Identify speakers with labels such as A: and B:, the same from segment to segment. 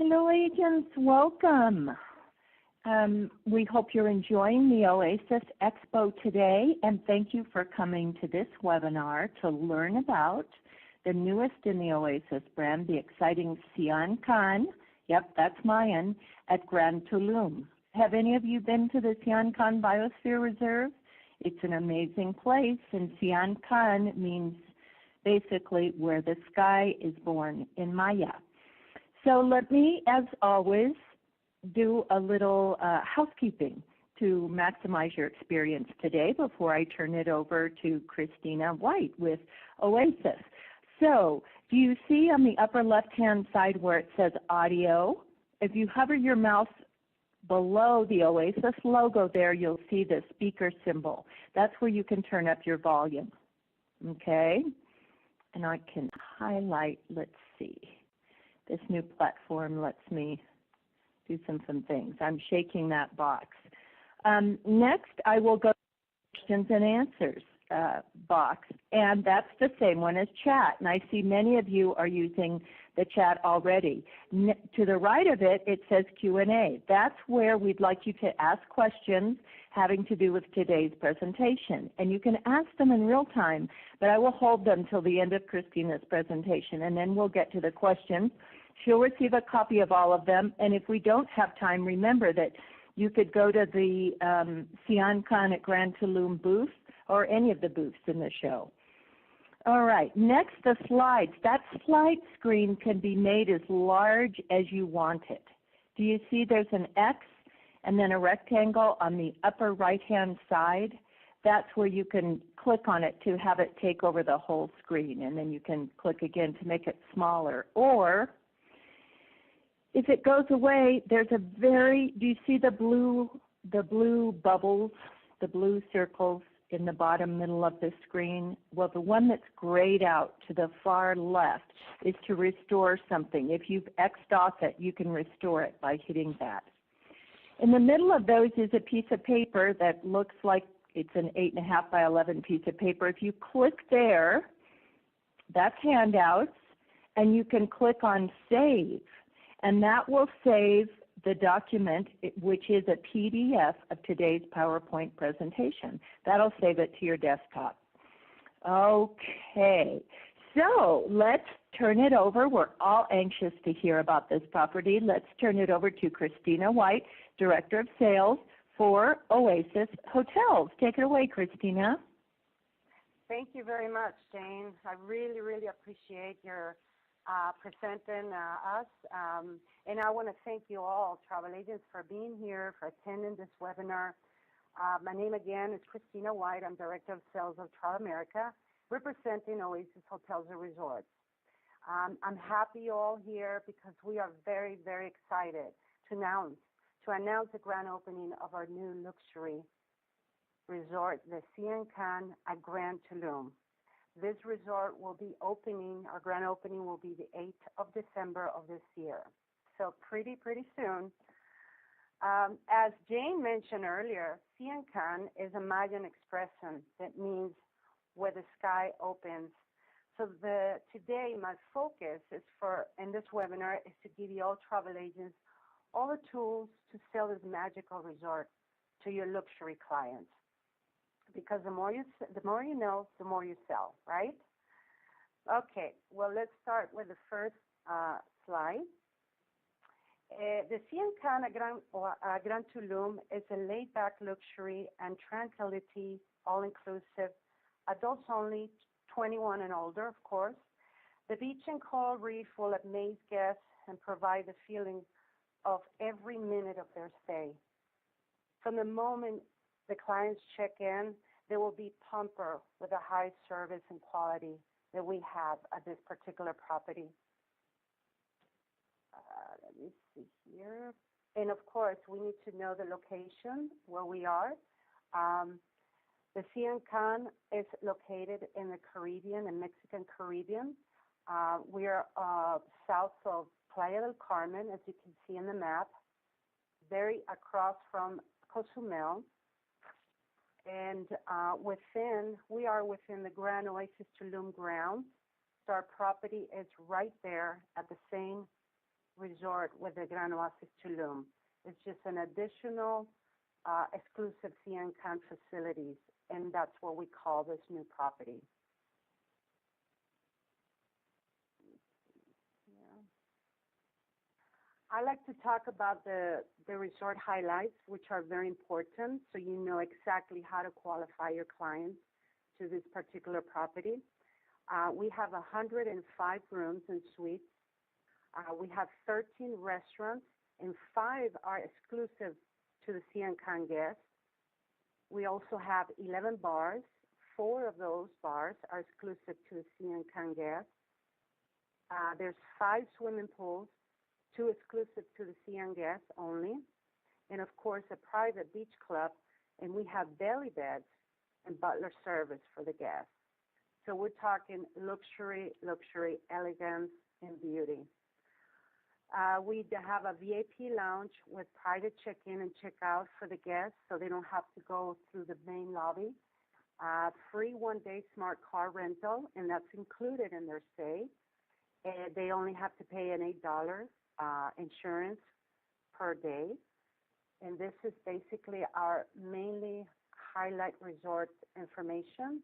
A: Hello, agents. Welcome. We hope you're enjoying the Oasis Expo today, and thank you for coming to this webinar to learn about the newest in the Oasis brand, the exciting Sian Kaan. Yep, that's Mayan, at Grand Tulum. Have any of you been to the Sian Kaan Biosphere Reserve? It's an amazing place, and Sian Kaan means basically where the sky is born in Maya. So let me, as always, do a little housekeeping to maximize your experience today before I turn it over to Christina White with Oasis. So do you see on the upper left-hand side where it says audio? If you hover your mouse below the Oasis logo there, you'll see the speaker symbol. That's where you can turn up your volume. Okay? And I can highlight, let's see. This new platform lets me do some things. I'm shaking that box. Next, I will go to the questions and answers box, and that's the same one as chat. And I see many of you are using the chat already. To the right of it, it says Q&A. That's where we'd like you to ask questions having to do with today's presentation. And you can ask them in real time, but I will hold them till the end of Christina's presentation, and then we'll get to the questions. She'll receive a copy of all of them, and if we don't have time, remember that you could go to the Sian Kaan at Grand Tulum booth or any of the booths in the show. All right, next, the slides. That slide screen can be made as large as you want it. Do you see there's an X and then a rectangle on the upper right-hand side? That's where you can click on it to have it take over the whole screen, and then you can click again to make it smaller. Or if it goes away, there's a do you see the blue bubbles, the blue circles in the bottom middle of the screen? Well, the one that's grayed out to the far left is to restore something. If you've X'd off it, you can restore it by hitting that. In the middle of those is a piece of paper that looks like it's an 8.5 by 11 piece of paper. If you click there, that's handouts, and you can click on Save. And that will save the document, which is a PDF of today's PowerPoint presentation. That'll save it to your desktop. Okay, so let's turn it over. We're all anxious to hear about this property. Let's turn it over to Christina White, Director of Sales for Oasis Hotels. Take it away, Christina.
B: Thank you very much, Jane. I really, really appreciate your presenting us. And I want to thank you all, travel agents, for being here, for attending this webinar. My name again is Christina White. I'm Director of Sales of Travel America, representing Oasis Hotels and Resorts. I'm happy you're all here because we are very, very excited to announce the grand opening of our new luxury resort, the Sian Kaan at Grand Tulum. This resort will be opening, our grand opening will be the 8th of December of this year. So pretty soon. As Jane mentioned earlier, Sian Kaan is a Mayan expression that means where the sky opens. So today my focus is in this webinar is to give you all travel agents all the tools to sell this magical resort to your luxury clients. Because the more you know, the more you sell, right? Okay, well, let's start with the first slide. The Sian Kaan at Grand Tulum is a laid-back luxury and tranquility, all-inclusive, adults only, 21 and older, of course. The beach and coral reef will amaze guests and provide the feeling of every minute of their stay. From the moment the clients check in, they will be pampered with the high service and quality that we have at this particular property. Let me see here. And of course, we need to know the location where we are. The Sian Kaan is located in the Caribbean, in Mexican Caribbean. We are south of Playa del Carmen, as you can see in the map, very across from Cozumel. And we are within the Grand Oasis Tulum grounds. So our property is right there at the same resort with the Gran Oasis Tulum. It's just an additional exclusive Sian Kaan facilities, and that's what we call this new property. Yeah. I like to talk about the resort highlights, which are very important, so you know exactly how to qualify your clients to this particular property. We have 105 rooms and suites. We have 13 restaurants, and 5 are exclusive to the Sian Kaan guests. We also have 11 bars. 4 of those bars are exclusive to the Sian Kaan guests. There's 5 swimming pools, 2 exclusive to the Sian guests only, and of course a private beach club, and we have belly beds and butler service for the guests. So we're talking luxury, elegance, and beauty. We have a VIP lounge with private check-in and check-out for the guests, so they don't have to go through the main lobby. Free one-day smart car rental, and that's included in their stay. And they only have to pay an $8 insurance per day. And this is basically our mainly highlight resort information.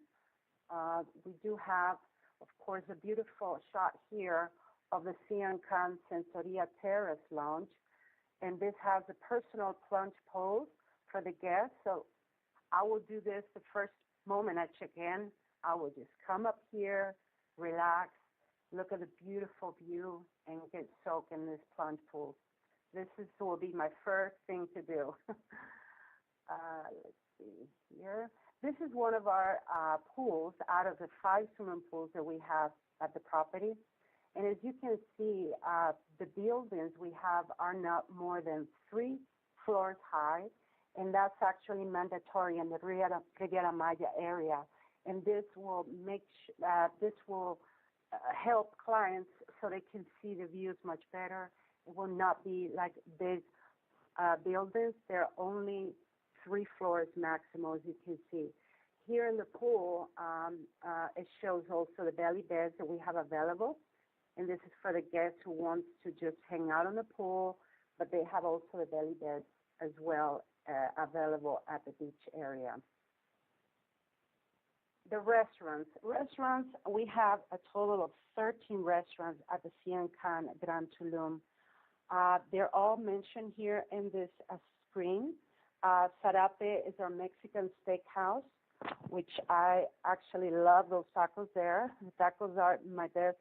B: We do have, of course, a beautiful shot here of the Sian Kaan Sensoria Terrace Lounge. And this has a personal plunge pose for the guests. So I will do this the first moment I check in. I will just come up here, relax, look at the beautiful view, and get soaked in this plunge pool. This will be my first thing to do. Let's see here. This is one of our pools out of the 5 swimming pools that we have at the property. And as you can see, the buildings we have are not more than 3 floors high, and that's actually mandatory in the Riviera Maya area. And this will help clients so they can see the views much better. It will not be like big buildings. They're only 3 floors maximum, as you can see. Here in the pool, it shows also the belly beds that we have available. And this is for the guests who want to just hang out on the pool, but they have also the belly beds as well available at the beach area. The restaurants, we have a total of 13 restaurants at the Sian Kaan Grand Tulum. They're all mentioned here in this screen. Sarape is our Mexican steakhouse, which I actually love those tacos there. The tacos are my best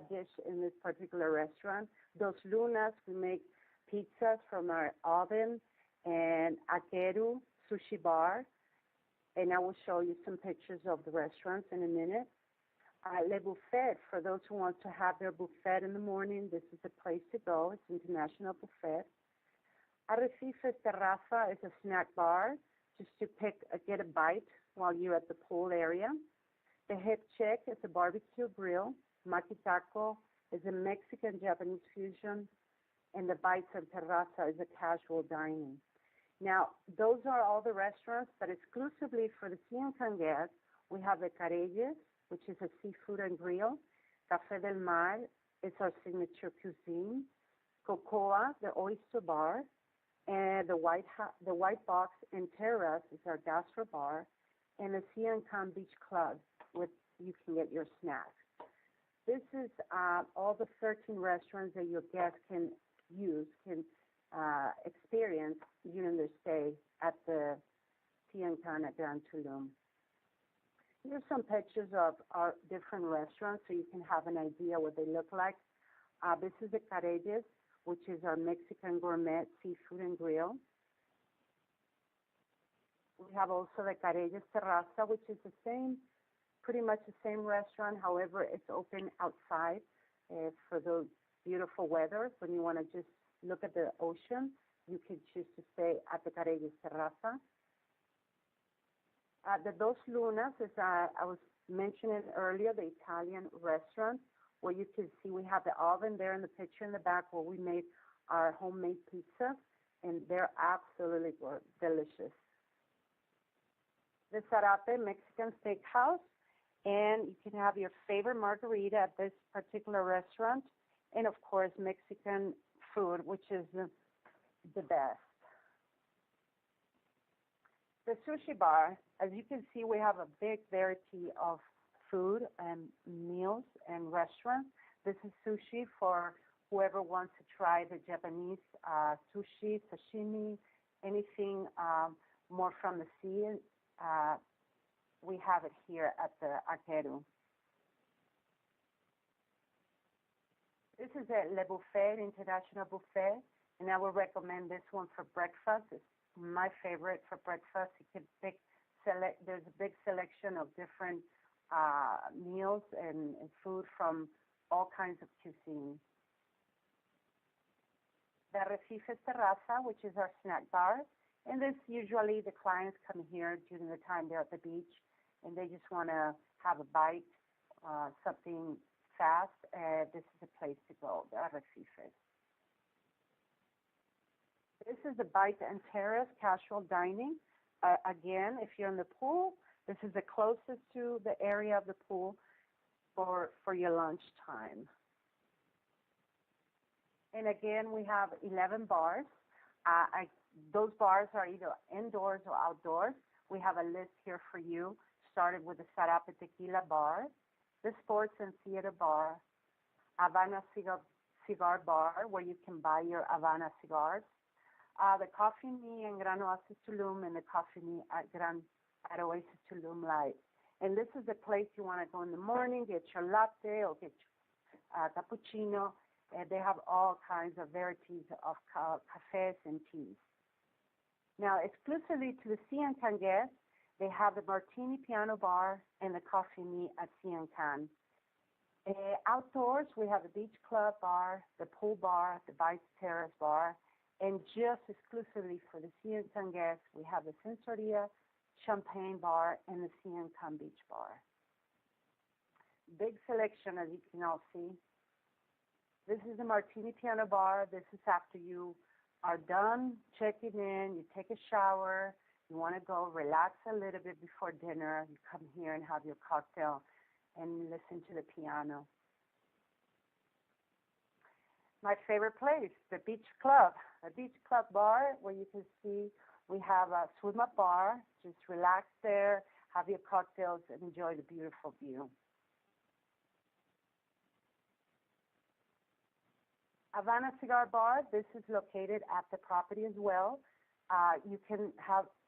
B: dish in this particular restaurant. Dos Lunas, we make pizzas from our oven, and Akeru Sushi Bar, and I will show you some pictures of the restaurants in a minute. Le Buffet, for those who want to have their buffet in the morning, this is the place to go. It's international buffet. Arrecifes Terraza is a snack bar, just to get a bite while you're at the pool area. The Hip Check is a barbecue grill. Maki Taco is a Mexican-Japanese fusion, and the Bites and Terraza is a casual dining. Now, those are all the restaurants, but exclusively for the Sian Kaan guests, we have the Careyes, which is a seafood and grill. Café del Mar is our signature cuisine. Cocoa, the oyster bar, and the White Box and Terrace is our gastro bar, and the Sian Kaan Beach Club, where you can get your snacks. This is all the 13 restaurants that your guests can experience during their stay at the Sian Kaan at Grand Tulum. Here's some pictures of our different restaurants so you can have an idea what they look like. This is the Careyes, which is our Mexican gourmet seafood and grill. We have also the Careyes Terraza, which is the same, pretty much the same restaurant. However, it's open outside for the beautiful weather. When you want to just look at the ocean, you can choose to stay at the Careyes Terraza. The Dos Lunas is, I was mentioning earlier, the Italian restaurant, where you can see we have the oven there in the picture in the back where we made our homemade pizza, and they're absolutely delicious. The Sarape Mexican Steakhouse, and you can have your favorite margarita at this particular restaurant, and of course Mexican food, which is the best. The sushi bar, as you can see, we have a big variety of food and meals and restaurants. This is sushi for whoever wants to try the Japanese sushi, sashimi, anything more from the sea. We have it here at the Arquero. This is a Le Buffet, International Buffet, and I would recommend this one for breakfast. It's my favorite for breakfast. You can there's a big selection of different meals and food from all kinds of cuisine. The Arrecifes Terraza, which is our snack bar, and this usually the clients come here during the time they're at the beach, and they just want to have a bite, something fast. This is a place to go, the Arrecifes. This is the Bite and Terrace casual dining. Again, if you're in the pool, this is the closest to the area of the pool for your lunch time. And again, we have 11 bars. Those bars are either indoors or outdoors. We have a list here for you. Started with the Sarape Tequila Bar, the Sports and Theater Bar, Havana Cigar Bar, where you can buy your Havana cigars, the Coffee Me and Gran Oasis Tulum, and the Coffee Me at Oasis Tulum Light. And this is the place you want to go in the morning, get your latte or get your cappuccino. And they have all kinds of varieties of cafes and teas. Now, exclusively to the Sian guests, they have the Martini Piano Bar and the Coffee Me at Sian. Outdoors, we have the Beach Club Bar, the Pool Bar, the Bites Terrace Bar, and just exclusively for the Sian guests, we have the Sensoria Champagne Bar and the Sian Beach Bar. Big selection, as you can all see. This is the Martini Piano Bar. This is after you are done checking in, you take a shower, you want to go relax a little bit before dinner, you come here and have your cocktail and listen to the piano. My favorite place, the Beach Club. A Beach Club Bar where you can see we have a swim-up bar. Just relax there, have your cocktails, and enjoy the beautiful view. Havana Cigar Bar, this is located at the property as well.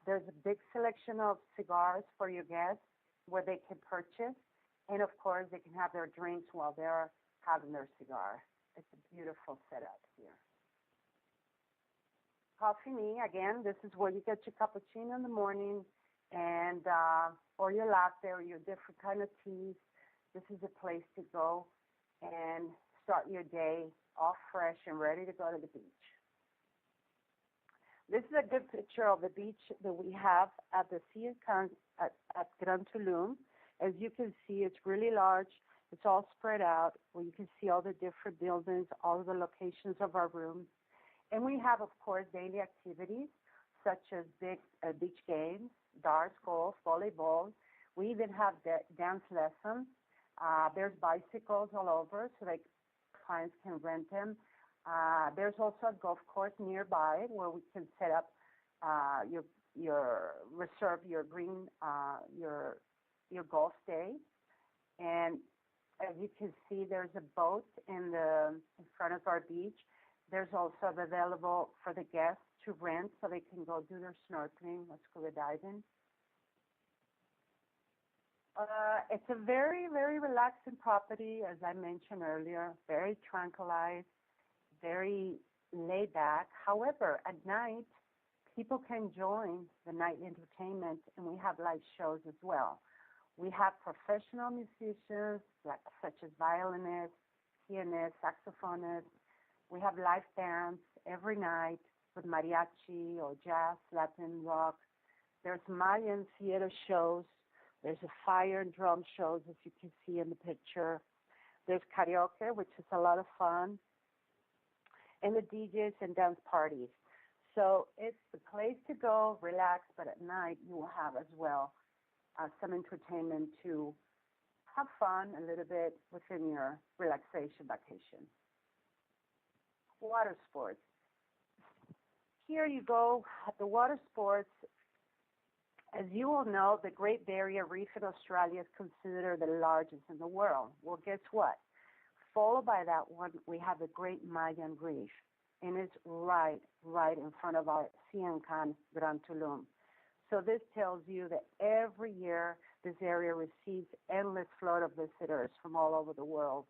B: There's a big selection of cigars for your guests where they can purchase. And of course, they can have their drinks while they're having their cigar. It's a beautiful setup here. Coffee Me, again, this is where you get your cappuccino in the morning and or your latte or your different kind of teas. This is a place to go and start your day all fresh and ready to go to the beach. This is a good picture of the beach that we have at the Sian at Gran Tulum. As you can see, it's really large. It's all spread out where you can see all the different buildings, all of the locations of our rooms. And we have, of course, daily activities such as big beach games, darts, golf, volleyball. We even have dance lessons. There's bicycles all over, so clients can rent them. There's also a golf course nearby where we can set up reserve your green, your golf day. And as you can see, there's a boat in front of our beach. There's also available for the guests to rent so they can go do their snorkeling or scuba diving. It's a very, very relaxing property, as I mentioned earlier, very tranquilized, very laid back. However, at night, people can join the night entertainment, and we have live shows as well. We have professional musicians, such as violinists, pianists, saxophonists. We have live bands every night with mariachi or jazz, Latin rock. There's Mayan theater shows. There's a fire and drum shows, as you can see in the picture. There's karaoke, which is a lot of fun, and the DJs and dance parties. So it's the place to go, relax, but at night you will have as well some entertainment to have fun a little bit within your relaxation vacation. Water sports. Here you go at the water sports. As you all know, the Great Barrier Reef in Australia is considered the largest in the world. Well, guess what? Followed by that one, we have the Great Mayan Reef, and it's right in front of our Sian Grand Tulum. So this tells you that every year this area receives endless flood of visitors from all over the world.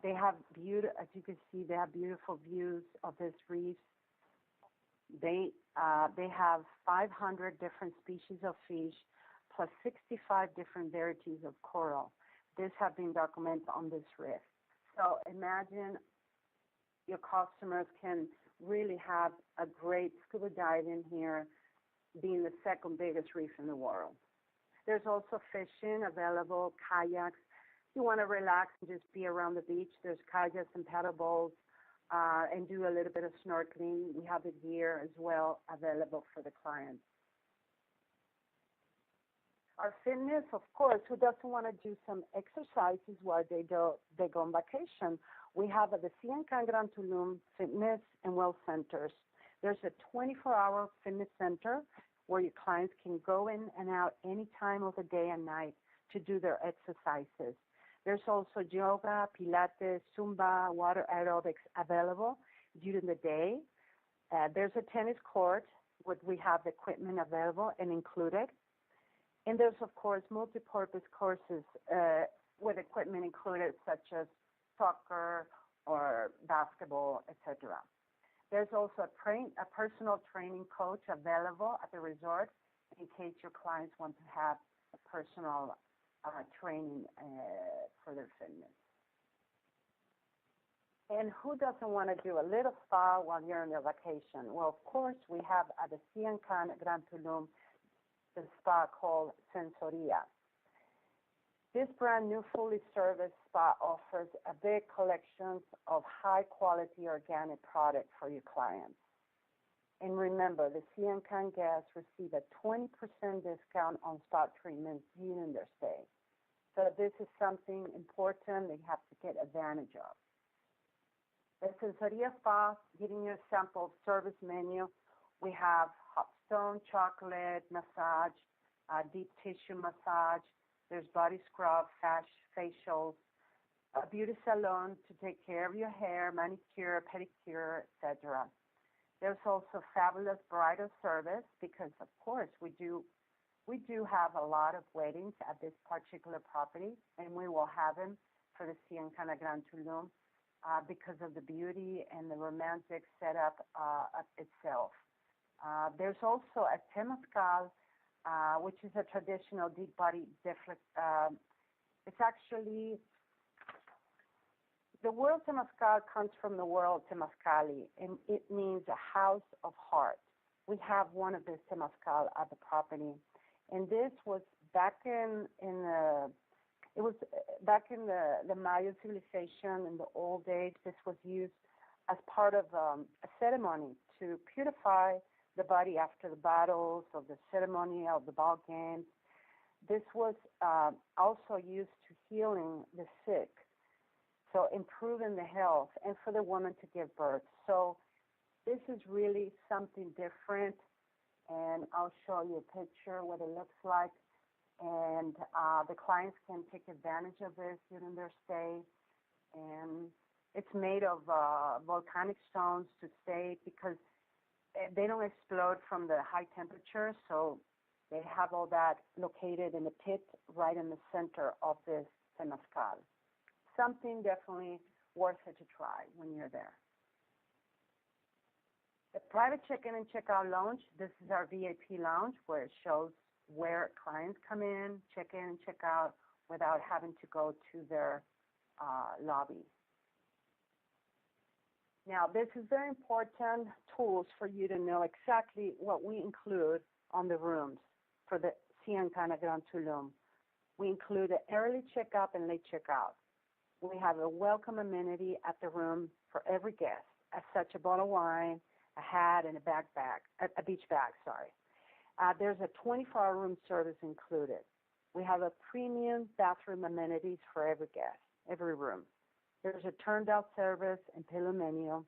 B: They have as you can see, they have beautiful views of this reef. They have 500 different species of fish, plus 65 different varieties of coral. This have been documented on this reef. So imagine your customers can really have a great scuba diving here, being the second biggest reef in the world. There's also fishing available, kayaks. If you want to relax and just be around the beach, there's kayaks and paddle boats, and do a little bit of snorkeling. We have the gear as well available for the clients. Our fitness, of course, who doesn't want to do some exercises while they go on vacation? We have at the Sian Grand Tulum Fitness and Well Centers. There's a 24-hour fitness center where your clients can go in and out any time of the day and night to do their exercises. There's also yoga, Pilates, Zumba, water aerobics available during the day. There's a tennis court where we have the equipment available and included. And there's, of course, multi-purpose courses with equipment included, such as soccer or basketball, etc. There's also a personal training coach available at the resort in case your clients want to have a personal training for their fitness. And who doesn't want to do a little spa while you're on your vacation? Well, of course, we have at the Sian Grand Tulum the spa called Sensoria. This brand new fully serviced spa offers a big collection of high-quality organic products for your clients. And remember, the Sian guests receive a 20% discount on spa treatments during their stay. So this is something important they have to get advantage of. The Sensoria Spa, giving you a sample of service menu, we have hot stone, chocolate, massage, deep tissue massage. There's body scrub, facials, a beauty salon to take care of your hair, manicure, pedicure, etc. There's also fabulous bridal service because, of course, we do have a lot of weddings at this particular property, and we will have them for the Sian Grand Tulum because of the beauty and the romantic setup itself. There's also a temazcal, which is a traditional deep body deflect. It's actually, the word temazcal comes from the word temazcali, and it means a house of heart. We have one of these temazcal at the property, and this was back in the Mayan civilization in the old days. This was used as part of a ceremony to purify the body after the battles, of the ceremony of the ball games. This was also used to healing the sick, so improving the health, and for the woman to give birth. So this is really something different, and I'll show you a picture what it looks like. And the clients can take advantage of this during their stay. And it's made of volcanic stones to stay because they don't explode from the high temperature, so they have all that located in the pit right in the center of this temazcal. Something definitely worth it to try when you're there. The private check-in and check-out lounge, this is our VIP lounge where it shows where clients come in, check in, check out without having to go to their lobby. Now, this is very important tools for you to know exactly what we include on the rooms for the Sian Grand Tulum. We include an early checkup and late checkout. We have a welcome amenity at the room for every guest, as such a bottle of wine, a hat, and a beach bag, sorry. There's a 24-hour room service included. We have a premium bathroom amenities for every guest, every room. There's a turned-out service and pillow menu.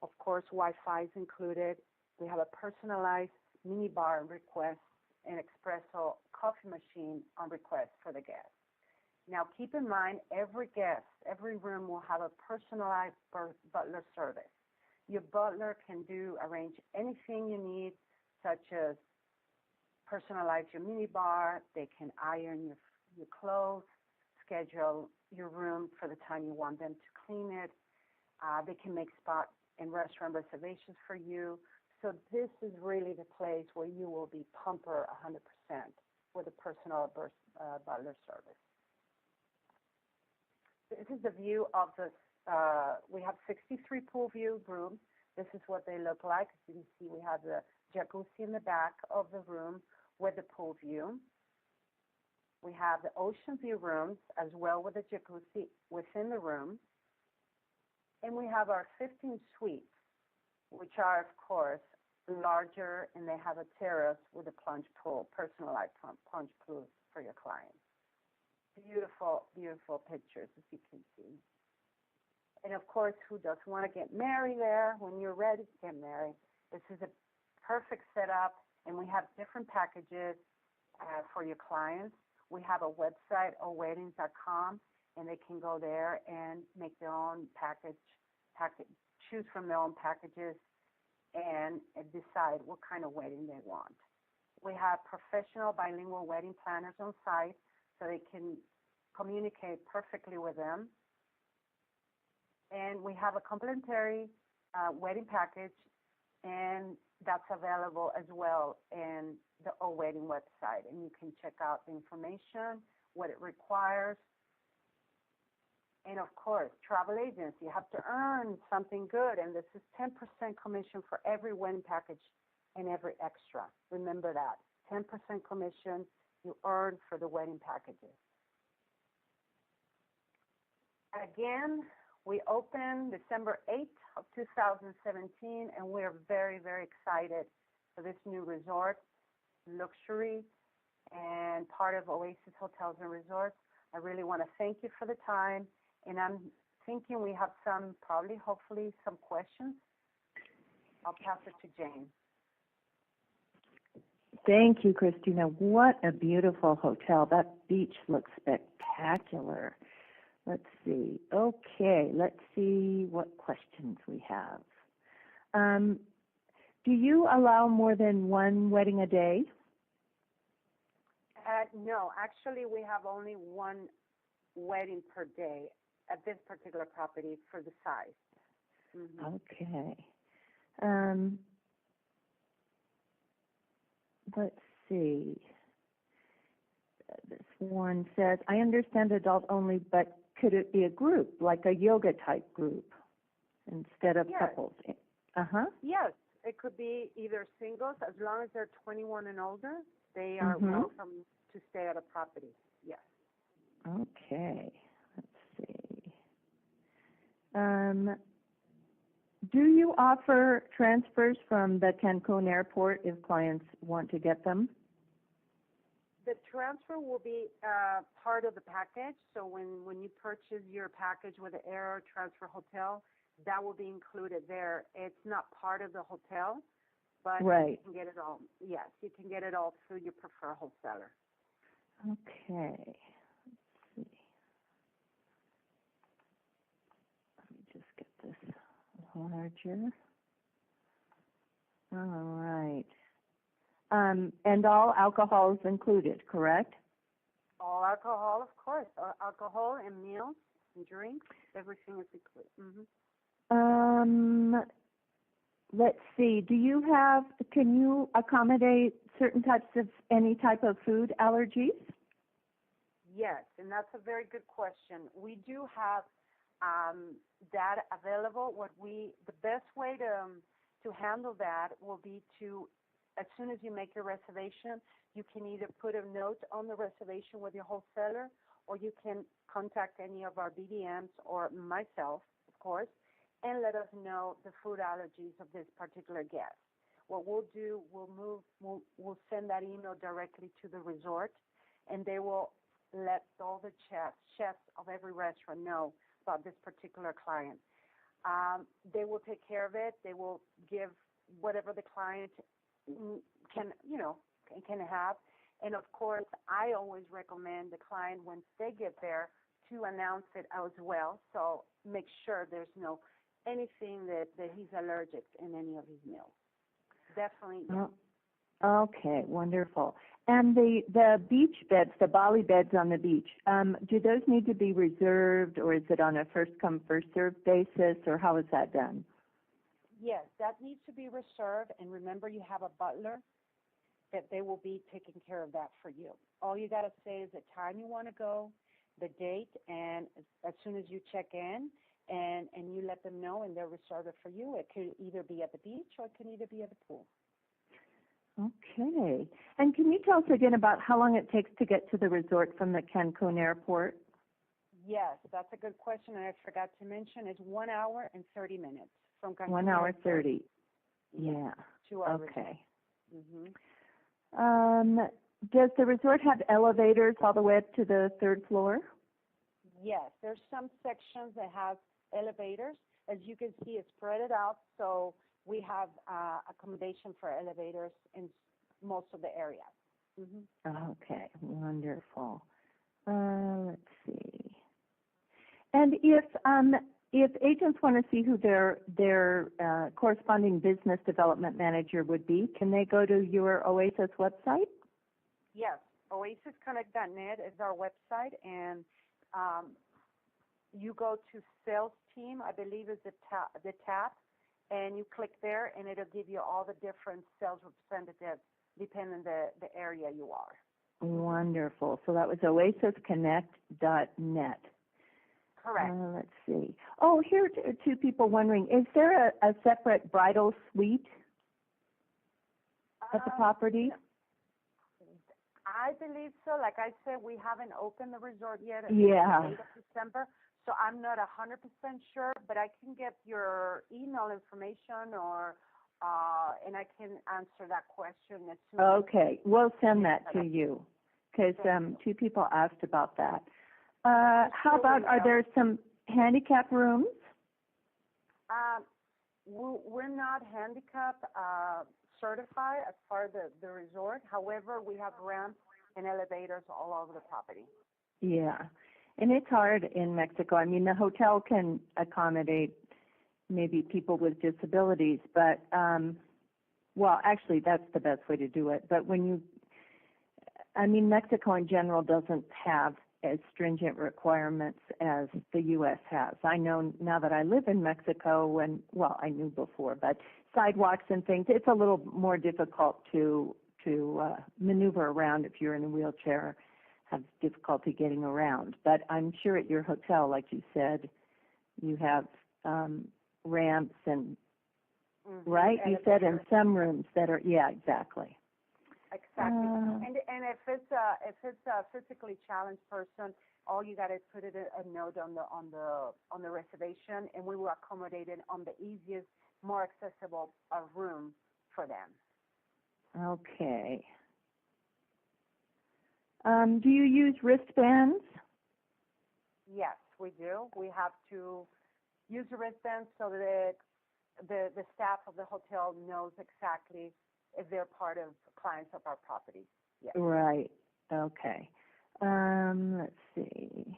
B: Of course, Wi-Fi is included. We have a personalized mini bar on request and espresso coffee machine on request for the guests. Now, keep in mind, every guest, every room will have a personalized butler service. Your butler can arrange anything you need, such as personalize your mini bar. They can iron your clothes, schedule your room for the time you want them to clean it. They can make spot and restaurant reservations for you. So this is really the place where you will be pampered 100% with a personal butler service. This is the view of the, we have 63 pool view rooms. This is what they look like. As you can see, we have the jacuzzi in the back of the room with the pool view. We have the ocean view rooms as well with the jacuzzi within the room. And we have our 15 suites, which are, of course, larger, and they have a terrace with a plunge pool, personalized plunge pool for your clients. Beautiful, beautiful pictures, as you can see. And, of course, who doesn't want to get married there? When you're ready to get married, this is a perfect setup, and we have different packages for your clients. We have a website, oweddings.com, and they can go there and make their own package, choose from their own packages, and decide what kind of wedding they want. We have professional bilingual wedding planners on site so they can communicate perfectly with them. And we have a complimentary wedding package, and that's available as well in the O-Wedding website. And you can check out the information, what it requires. And, of course, travel agents, you have to earn something good, and this is 10% commission for every wedding package and every extra. Remember that, 10% commission you earn for the wedding packages. Again, we opened December 8th of 2017, and we're very, very excited for this new resort, luxury, and part of Oasis Hotels and Resorts. I really want to thank you for the time. And I'm thinking we have some, probably, hopefully, some questions. I'll pass it to Jane.
A: Thank you, Christina. What a beautiful hotel. That beach looks spectacular. Let's see. Okay, let's see what questions we have. Do you allow more than one wedding a day?
B: No, actually, we have only one wedding per day at this particular property for the size. Mm-hmm.
A: Okay. Let's see. This one says, I understand adult only, but could it be a group, like a yoga type group instead of couples? Uh-huh.
B: Yes, it could be either singles. As long as they're 21 and older, they are welcome to stay at a property. Yes.
A: Okay. Let's see. Do you offer transfers from the Cancun airport if clients want to get them?
B: The transfer will be part of the package. So when you purchase your package with the Air Transfer Hotel, that will be included there. It's not part of the hotel, but you can get it all. Yes, you can get it all through your preferred wholesaler.
A: Okay. Let's see. Let me just get this larger. All right. And all alcohol is included, correct?
B: All alcohol, of course. Alcohol and meals and drinks, everything is included. Mm-hmm.
A: Let's see. Can you accommodate certain types of, any type of food allergies?
B: Yes, and that's a very good question. We do have that available. The best way to handle that will be to, as soon as you make your reservation, you can either put a note on the reservation with your wholesaler, or you can contact any of our BDMs or myself, of course, and let us know the food allergies of this particular guest. What we'll do, we'll send that email directly to the resort, and they will let all the chefs of every restaurant know about this particular client. They will take care of it. They will give whatever the client can, can have. And of course, I always recommend the client once they get there to announce it as well. So make sure there's no anything that he's allergic in any of his meals. Definitely.
A: Oh, okay, wonderful. And the beach beds, the Bali beds on the beach, do those need to be reserved, or is it on a first-come, first-served basis, or how is that done?
B: Yes, that needs to be reserved. And remember, you have a butler that they will be taking care of that for you. All you got to say is the time you want to go, the date, and as soon as you check in, and you let them know, and they'll reserve it for you. It could either be at the beach or it can either be at the pool.
A: Okay. And can you tell us again about how long it takes to get to the resort from the Cancun airport?
B: Yes, that's a good question, and I forgot to mention. It's 1 hour and 30 minutes from Cancun.
A: 1 hour 30. Yeah.
B: To our
A: okay.
B: resort.
A: Does the resort have elevators all the way up to the third floor?
B: Yes, there's some sections that have elevators. As you can see, it's spread it out, so we have accommodation for elevators in most of the areas.
A: Okay, wonderful. Let's see. And if agents want to see who their corresponding business development manager would be, can they go to your Oasis website?
B: Yes, oasisconnect.net is our website, and you go to sales team, I believe is the tab, and you click there, and it'll give you all the different sales representatives depending on the area you are.
A: Wonderful. So that was oasisconnect.net.
B: Correct.
A: Let's see. Oh, here are two people wondering, is there a separate bridal suite at the property?
B: I believe so. Like I said, we haven't opened the resort yet until the 8th of December, so I'm not 100% sure, but I can get your email information and I can answer that question as soon as.
A: Okay, we'll send that to you because two people asked about that. How about, are there some handicap rooms?
B: We're not handicap certified as part of the resort. However, we have ramps and elevators all over the property.
A: Yeah, and it's hard in Mexico. I mean, the hotel can accommodate maybe people with disabilities, but, well, actually, that's the best way to do it. But Mexico in general doesn't have as stringent requirements as the U.S. has. I know now that I live in Mexico, and, well, I knew before, but sidewalks and things, it's a little more difficult to maneuver around if you're in a wheelchair, have difficulty getting around. But I'm sure at your hotel, like you said, you have ramps and, right? You said in some rooms that are, yeah, exactly.
B: Exactly. And if it's a physically challenged person, all you got to put a note on the reservation, and we will accommodate it on the easiest, more accessible room for them.
A: Okay. Do you use wristbands?
B: Yes, we do. We have to use the wristbands so that the staff of the hotel knows exactly if they're part of clients of our property. Yes.
A: Right. Okay. Let's see.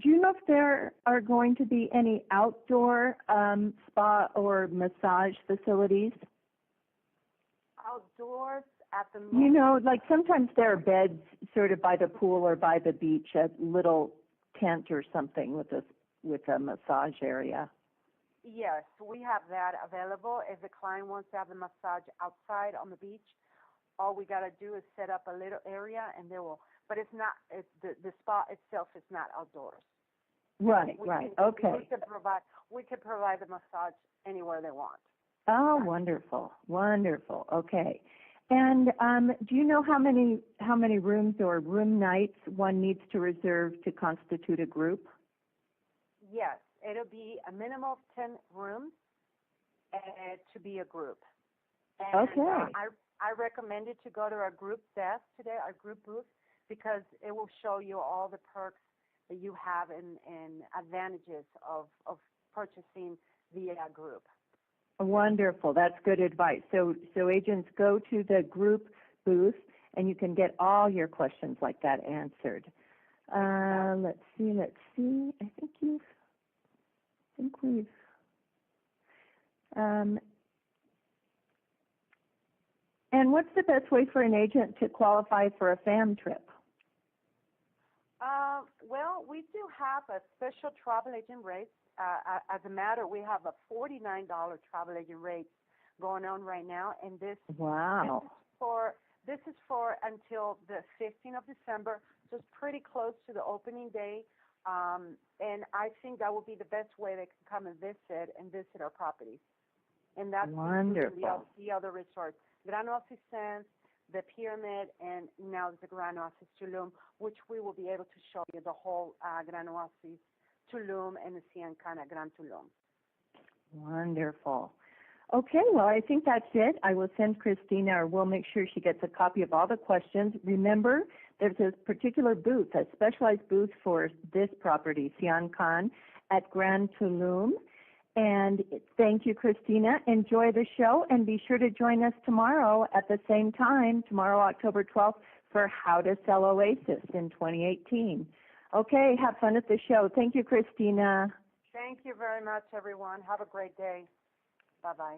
A: Do you know if there are going to be any outdoor spa or massage facilities?
B: Outdoors at the moment.
A: You know, like sometimes there are beds sort of by the pool or by the beach, a little tent or something with a massage area.
B: Yes, we have that available. If the client wants to have the massage outside on the beach, all we got to do is set up a little area, and they will. But it's not. The spa itself is not outdoors.
A: Right. Okay.
B: We can provide the massage anywhere they want.
A: Oh, wonderful. Okay. And do you know how many rooms or room nights one needs to reserve to constitute a group?
B: Yes, it'll be a minimum of 10 rooms to be a group. And,
A: okay.
B: I recommend you to go to our group desk today, our group booth, because it will show you all the perks that you have and advantages of purchasing via group.
A: Wonderful. That's good advice. So agents, go to the group booth, and you can get all your questions like that answered. Let's see. I think we've. And what's the best way for an agent to qualify for a FAM trip?
B: Well, we do have a special travel agent rate. As a matter, we have a $49 travel agent rate going on right now, and
A: Wow.
B: This is for until the 15th of December, so it's pretty close to the opening day. And I think that would be the best way they can come and visit our properties. And that's
A: wonderful.
B: The other resorts, Gran Oasis Sands, the Pyramid, and now the Gran Oasis Tulum, which we will be able to show you the whole Gran Oasis Tulum and the Sian Kaan Gran Tulum.
A: Wonderful. Okay, well, I think that's it. I will send Christina, or we'll make sure she gets a copy of all the questions. Remember, there's a particular booth, a specialized booth for this property, Sian Kaan, at Gran Tulum. And thank you, Christina. Enjoy the show, and be sure to join us tomorrow at the same time, tomorrow, October 12th, for How to Sell Oasis in 2018. Okay, have fun at the show. Thank you, Christina.
B: Thank you very much, everyone. Have a great day. Bye-bye.